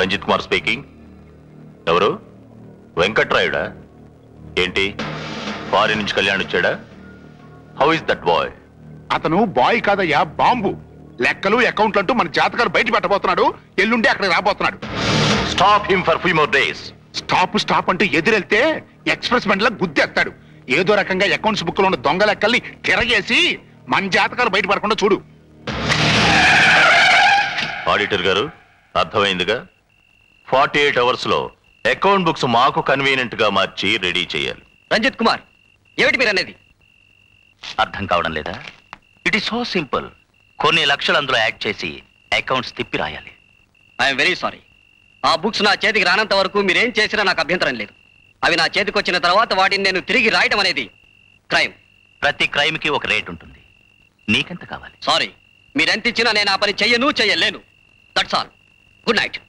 Ranjith Kumar speaking. ఎవరు? వెంకట్రాయుడా? ఏంటి foreign నుంచి కళ్యాణ్ వచ్చాడా? How is that boy? అతను బాయ్ కాదయ్యా, బాంబు. లెక్కలు అకౌంట్లు అంటూ మన జాతకాలు బయట పెట్టబోతున్నాడు. ఎల్లుండి అక్కడికి రాబోతున్నాడు. Stop him for few more days. Stop అంటూ ఎదురెళ్తే ఎక్స్ప్రెస్ బండిలో గుద్దేస్తాడు. ఏదో రకంగా అకౌంట్స్ బుక్ లో ఉన్న దొంగ లెక్కల్ని తిరగేసి మన జాతకాలు బయట పడకుండా చూడు. ఆడిటర్ గారు, అర్థమైందిగా. 48 hours లో అకౌంట్ బుక్స్ మాకు కన్వీనియంట్ గా మార్చి రెడీ చేయాలి. రంజిత్ కుమార్, ఏమిటి మీరు అనేది? అర్థం కావడం లేదా? It is so simple. కొన్ని లక్షలు అందులో యాడ్ చేసి అకౌంట్స్ తిప్పి రాయాలి. I'm very sorry. ఆ బుక్స్ నా చేతికి రానంత వరకు మీరేం చేసినా నాకు అభ్యంతరం లేదు. అవి నా చేతికి వచ్చిన తర్వాత వాటిని నేను తిరిగి రాయడం అనేది క్రైమ్. ప్రతి క్రైమ్ కి ఒక రేట్ ఉంటుంది. నీకెంత కావాలి? సారీ, మీరెంత ఇచ్చినా నేను ఆ పని చెయ్యలేను. That's all. Good night.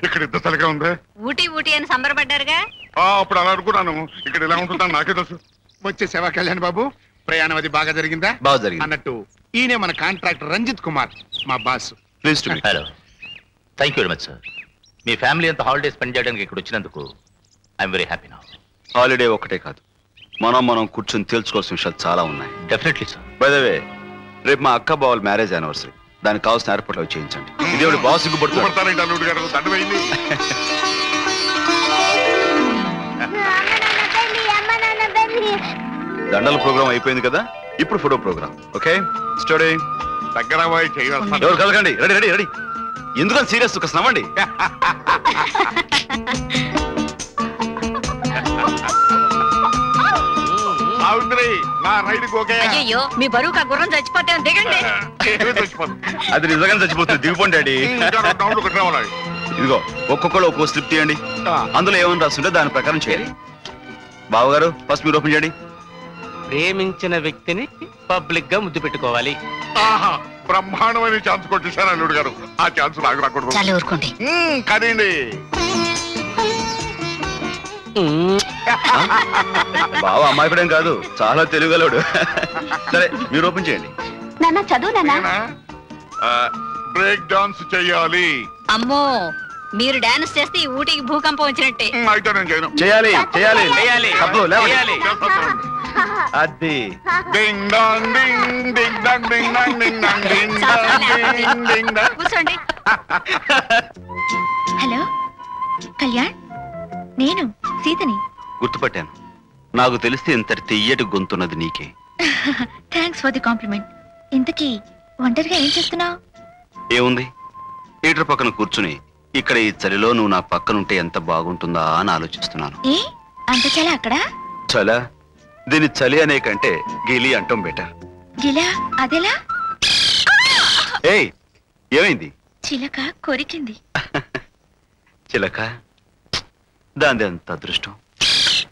ఇక్కడ ఇంత చలిగా ఉందే. ఊటీ ఊటీ అని సంబరపడ్డారుగా. అప్పుడు అలా అనుకున్నాను. ఇక్కడ ఎలా ఉంటుందని నాకే తెలుసు. వచ్చేసావా కళ్యాణ్ బాబు? ప్రయాణం అది బాగా జరిగిందా? బాగా జరిగింది అన్నట్టు ఈయనే మన కాంట్రాక్టర్ రంజిత్ కుమార్, మా boss. Please to meet. Hello, thank you very much sir. Me family అంతా హాలిడే స్పెండ్ చేయడానికి ఇక్కడ వచ్చినందుకు I'm very happy now. Holiday ఒకటే కాదు, మనం కూర్చొని తెలుసుకోవాల్సిన విషయాలు చాలా ఉన్నాయి. Definitely sir. By the way, రేపు మా అక్క బావల మ్యారేజ్ యానివర్సరీ. దానికి కావాల్సిన ఏర్పాట్లు చేయించండి. ఇదేవిడ బాస్ సిగ్గుపడుతుంది. దండల ప్రోగ్రామ్ అయిపోయింది కదా, ఇప్పుడు ఫోటో ప్రోగ్రామ్. ఓకే స్టడీ దగ్గర ఎవరు కలగండి. Ready ready ready. ఎందుకని సీరియస్ ఒక నవ్వండి. అయ్యో, మీ బరువుకు ఆ గుర్రం చచ్చిపోతే దిగండి. అది నిజంగానే చచ్చిపోతుంది. దిగిపోండి డాడీ. ఇదిగో ఒక్కొక్కరు ఒక్కో స్లిప్ తీయండి. అందులో ఏమని రాస్తుంటే దాని ప్రకారం చేయాలి. బావగారు ఫస్ట్ మీరు ఓపెన్ చేయండి. ప్రేమించిన వ్యక్తిని పబ్లిక్ గా ముద్దు పెట్టుకోవాలి. బ్రహ్మాండమైన ఛాన్స్ కొట్టేశారు అల్లుడు గారు. ఆ ఛాన్స్ నాకు రాకూడదు. చాలా ఊరుకోండి. కదండి బావ అమ్మాయి కూడా కాదు, చాలా తెలుగులోడు. సరే మీరు ఓపెన్ చేయండి. నాన్న చదువు నాన్న. బ్రేక్ డాన్స్ చెయ్యాలి. అమ్మో, మీరు డాన్స్ చేస్తే ఈ ఊటీకి భూకంపం వచ్చినట్టే. అయితే నేను చేయను. చేయాలి చేయాలి చేయాలి. తప్పు లేవండి. చేయాలి. అది డింగ్ డాంగ్ డింగ్ ding dong ding dong ding dong ding dong డింగ్ డింగ్ డాంగ్. కూర్చోండి. హలో కళ్యాణ్, నేను సీతని. గుర్తుపట్టాను. నాకు తెలిస్తే ఇంతటి తెయ్యటి గొంతున్నది నీకే. Thanks for the compliment. ఇంతకీ ఒంటరిగా ఏం చేస్తున్నావు? ఏముంది, హీటర్ పక్కన కూర్చుని ఇక్కడ ఈ చలిలో నువ్వు నా పక్కనుంటే ఎంత బాగుంటుందా అని ఆలోచిస్తున్నాను. ఏ అంత చలి అక్కడ? చలా, దీని చలి అనే కంటే గిలి అంటాం బెటర్. గిలా? అదెలా? ఏయ్ ఏమైంది? చిలక కొరికింది. చిలక, దాని ఎంత అదృష్టం.